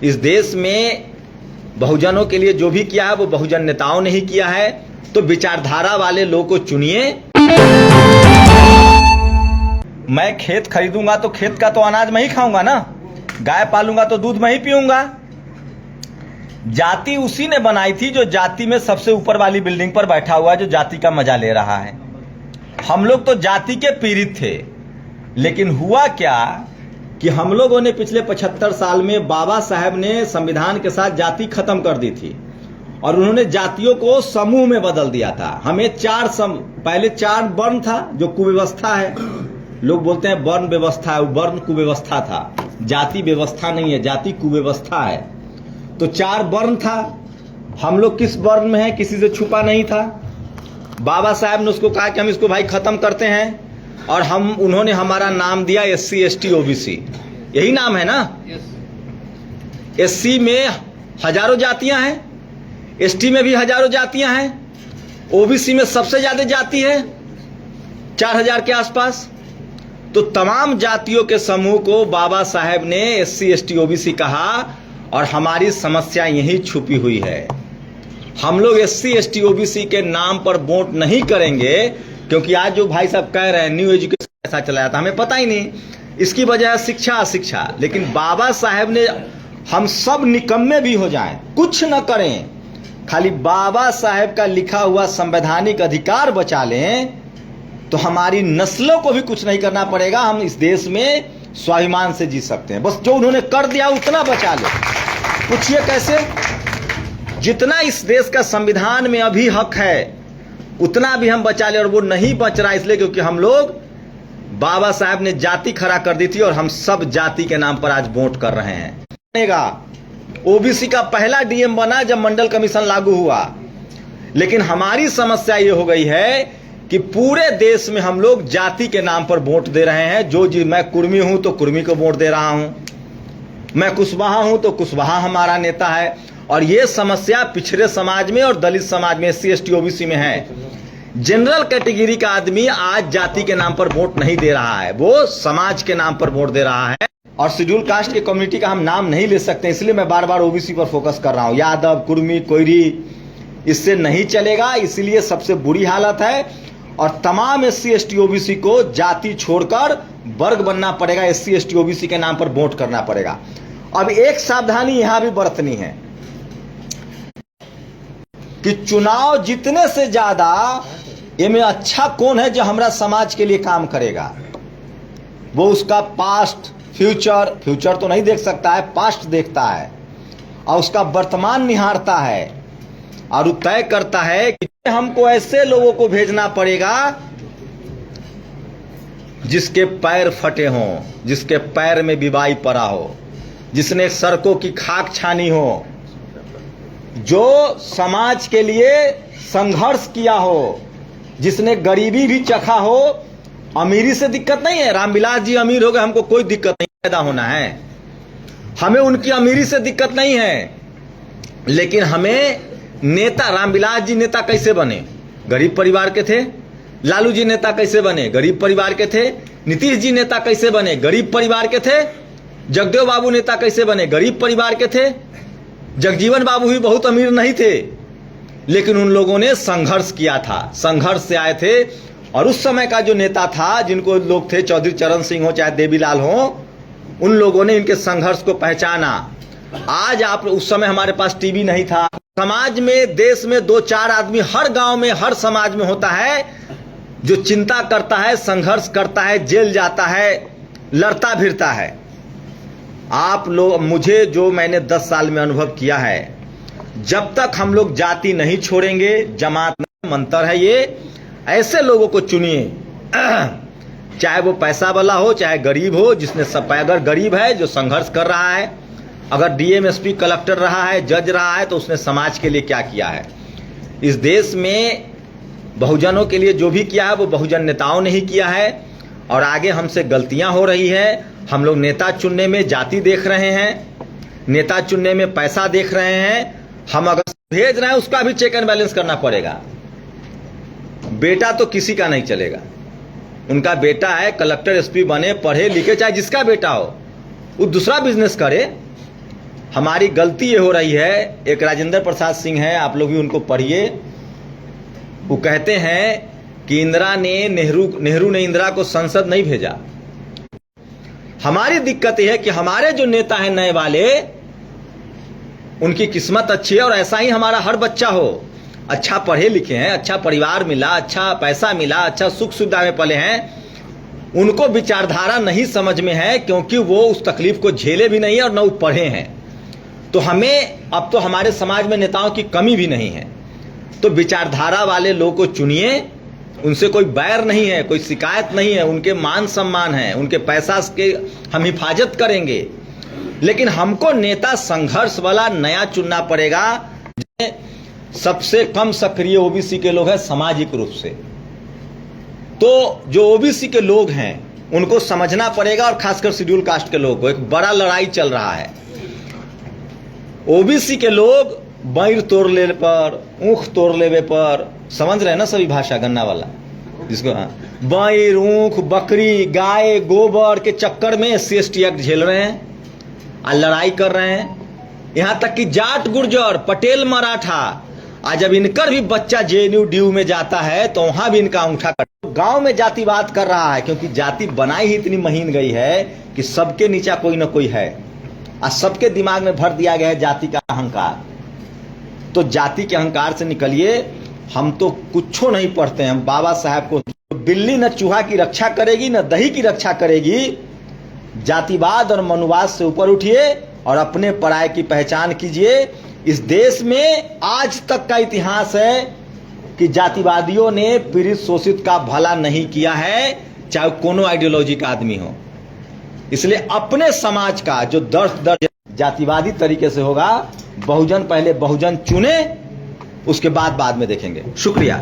इस देश में बहुजनों के लिए जो भी किया है वो बहुजन नेताओं ने ही किया है। तो विचारधारा वाले लोगों को चुनिए। मैं खेत खरीदूंगा तो खेत का तो अनाज मैं ही खाऊंगा ना, गाय पालूंगा तो दूध मैं ही पीऊंगा। जाति उसी ने बनाई थी जो जाति में सबसे ऊपर वाली बिल्डिंग पर बैठा हुआ है, जो जाति का मजा ले रहा है। हम लोग तो जाति के पीड़ित थे, लेकिन हुआ क्या कि हम लोगों ने पिछले 75 साल में बाबा साहब ने संविधान के साथ जाति खत्म कर दी थी और उन्होंने जातियों को समूह में बदल दिया था। हमें पहले 4 वर्ण था, जो कुव्यवस्था है। लोग बोलते हैं वर्ण व्यवस्था है, वो वर्ण कुव्यवस्था था। जाति व्यवस्था नहीं है, जाति कुव्यवस्था है। तो 4 वर्ण था। हम लोग किस वर्ण में है किसी से छुपा नहीं था। बाबा साहब ने उसको कहा कि हम इसको भाई खत्म करते हैं, और उन्होंने हमारा नाम दिया SC ST OBC। यही नाम है ना। SC में हजारों जातियां हैं, ST में भी हजारों जातियां हैं, OBC में सबसे ज्यादा जाति है, 4000 के आसपास। तो तमाम जातियों के समूह को बाबा साहब ने SC ST OBC कहा, और हमारी समस्या यही छुपी हुई है। हम लोग SC ST OBC के नाम पर वोट नहीं करेंगे, क्योंकि आज जो भाई साहब कह रहे हैं न्यू एजुकेशन ऐसा चलाया था, हमें पता ही नहीं। इसकी वजह है शिक्षा अशिक्षा। लेकिन बाबा साहब ने हम सब निकम्मे भी हो जाएं, कुछ न करें, खाली बाबा साहब का लिखा हुआ संवैधानिक अधिकार बचा लें, तो हमारी नस्लों को भी कुछ नहीं करना पड़ेगा। हम इस देश में स्वाभिमान से जी सकते हैं। बस जो उन्होंने कर दिया उतना बचा ले। पूछिए कैसे? जितना इस देश का संविधान में अभी हक है उतना भी हम बचा ले, और वो नहीं बच रहा इसलिए क्योंकि हम लोग, बाबा साहब ने जाति खड़ा कर दी थी और हम सब जाति के नाम पर आज वोट कर रहे हैं। OBC का पहला DM बना जब मंडल कमीशन लागू हुआ। लेकिन हमारी समस्या ये हो गई है कि पूरे देश में हम लोग जाति के नाम पर वोट दे रहे हैं। जो जी मैं कुर्मी हूं तो कुर्मी को वोट दे रहा हूं, मैं कुशवाहा हूं तो कुशवाहा हमारा नेता है। और ये समस्या पिछड़े समाज में और दलित समाज में, SC ST OBC में है। जनरल कैटेगरी का आदमी आज जाति के नाम पर वोट नहीं दे रहा है, वो समाज के नाम पर वोट दे रहा है। और शेड्यूल कास्ट के कम्युनिटी का हम नाम नहीं ले सकते, इसलिए मैं बार बार OBC पर फोकस कर रहा हूं। यादव, कुर्मी, कोयरी, इससे नहीं चलेगा। इसलिए सबसे बुरी हालत है, और तमाम SC ST OBC को जाति छोड़कर वर्ग बनना पड़ेगा। SC ST OBC के नाम पर वोट करना पड़ेगा। अब एक सावधानी यहां भी बरतनी है कि चुनाव जीतने से ज्यादा इनमें अच्छा कौन है जो हमारा समाज के लिए काम करेगा। वो उसका पास्ट फ्यूचर तो नहीं देख सकता है, पास्ट देखता है, और उसका वर्तमान निहारता है, और वो तय करता है कि हमको ऐसे लोगों को भेजना पड़ेगा जिसके पैर फटे हों, जिसके पैर में बीबाई पड़ा हो, जिसने सड़कों की खाक छानी हो, जो समाज के लिए संघर्ष किया हो, जिसने गरीबी भी चखा हो। अमीरी से दिक्कत नहीं है, रामविलास जी अमीर हो गए, हमको कोई दिक्कत नहीं पैदा होना है, हमें उनकी अमीरी से दिक्कत नहीं है। लेकिन हमें नेता, रामविलास जी नेता कैसे बने? गरीब परिवार के थे। लालू जी नेता कैसे बने? गरीब परिवार के थे। नीतीश जी नेता कैसे बने? गरीब परिवार के थे। जगदेव बाबू नेता कैसे बने? गरीब परिवार के थे। जगजीवन बाबू भी बहुत अमीर नहीं थे, लेकिन उन लोगों ने संघर्ष किया था, संघर्ष से आए थे। और उस समय का जो नेता था, जिनको लोग थे, चौधरी चरण सिंह हो चाहे देवीलाल हो, उन लोगों ने इनके संघर्ष को पहचाना। आज आप, उस समय हमारे पास टीवी नहीं था। समाज में, देश में 2-4 आदमी हर गांव में, हर समाज में होता है जो चिंता करता है, संघर्ष करता है, जेल जाता है, लड़ता भिड़ता है। आप लोग, मुझे जो मैंने 10 साल में अनुभव किया है, जब तक हम लोग जाति नहीं छोड़ेंगे, जमात नहीं, मंत्र है ये, ऐसे लोगों को चुनिए, चाहे वो पैसा वाला हो चाहे गरीब हो, जिसने सब, अगर गरीब है जो संघर्ष कर रहा है, अगर DM SP कलेक्टर रहा है, जज रहा है, तो उसने समाज के लिए क्या किया है। इस देश में बहुजनों के लिए जो भी किया है वो बहुजन नेताओं ने ही किया है। और आगे हमसे गलतियां हो रही है। हम लोग नेता चुनने में जाति देख रहे हैं, नेता चुनने में पैसा देख रहे हैं। हम अगर भेज रहे हैं उसका भी चेक एंड बैलेंस करना पड़ेगा। बेटा तो किसी का नहीं चलेगा, उनका बेटा है, कलेक्टर SP बने, पढ़े लिखे, चाहे जिसका बेटा हो, वो दूसरा बिजनेस करे, हमारी गलती ये हो रही है, एक राजेंद्र प्रसाद सिंह है, आप लोग भी उनको पढ़िए। वो कहते हैं कि नेहरू ने इंदिरा को संसद नहीं भेजा। हमारी दिक्कत यह है कि हमारे जो नेता हैं नए वाले, उनकी किस्मत अच्छी है और ऐसा ही हमारा हर बच्चा हो, अच्छा पढ़े लिखे हैं, अच्छा परिवार मिला, अच्छा पैसा मिला, अच्छा सुख सुविधा में पले हैं, उनको विचारधारा नहीं समझ में है क्योंकि वो उस तकलीफ को झेले भी नहीं है और न वो पढ़े हैं। तो हमें अब तो हमारे समाज में नेताओं की कमी भी नहीं है, तो विचारधारा वाले लोगों को चुनिए। उनसे कोई बैर नहीं है, कोई शिकायत नहीं है, उनके मान सम्मान है, उनके पैसा के हम हिफाजत करेंगे, लेकिन हमको नेता संघर्ष वाला नया चुनना पड़ेगा। सबसे कम सक्रिय ओबीसी के लोग हैं सामाजिक रूप से, तो जो ओबीसी के लोग हैं उनको समझना पड़ेगा, और खासकर शेड्यूल कास्ट के लोग को एक बड़ा लड़ाई चल रहा है। ओबीसी के लोग बैर तोड़ ले पर, ऊख तोड़ लेवे पर, समझ रहे हैं ना सभी भाषा गन्ना वाला, जिसको बैर, ऊख, बकरी, गाय, गोबर के चक्कर में SC/ST एक्ट झेल रहे हैं और लड़ाई कर रहे हैं। यहां तक कि जाट, गुर्जर, पटेल, मराठा, आज जब इनकर भी बच्चा JNU में जाता है तो वहां भी इनका अंगूठा कट। गांव में जातिवाद कर रहा है क्योंकि जाति बनाई ही इतनी महीन गई है कि सबके नीचा कोई ना कोई है और सबके दिमाग में भर दिया गया है जाति का अहंकार। तो जाति के अहंकार से निकलिए। हम तो कुछ नहीं पढ़ते हैं, हम बाबा साहब को। बिल्ली न चूहा की रक्षा करेगी न दही की रक्षा करेगी। जातिवाद और मनुवाद से ऊपर उठिए और अपने पराये की पहचान कीजिए। इस देश में आज तक का इतिहास है कि जातिवादियों ने पीड़ित शोषित का भला नहीं किया है, चाहे कोनो आइडियोलॉजी का आदमी हो। इसलिए अपने समाज का जो दर्द जातिवादी तरीके से होगा, बहुजन पहले बहुजन चुने, उसके बाद में देखेंगे। शुक्रिया।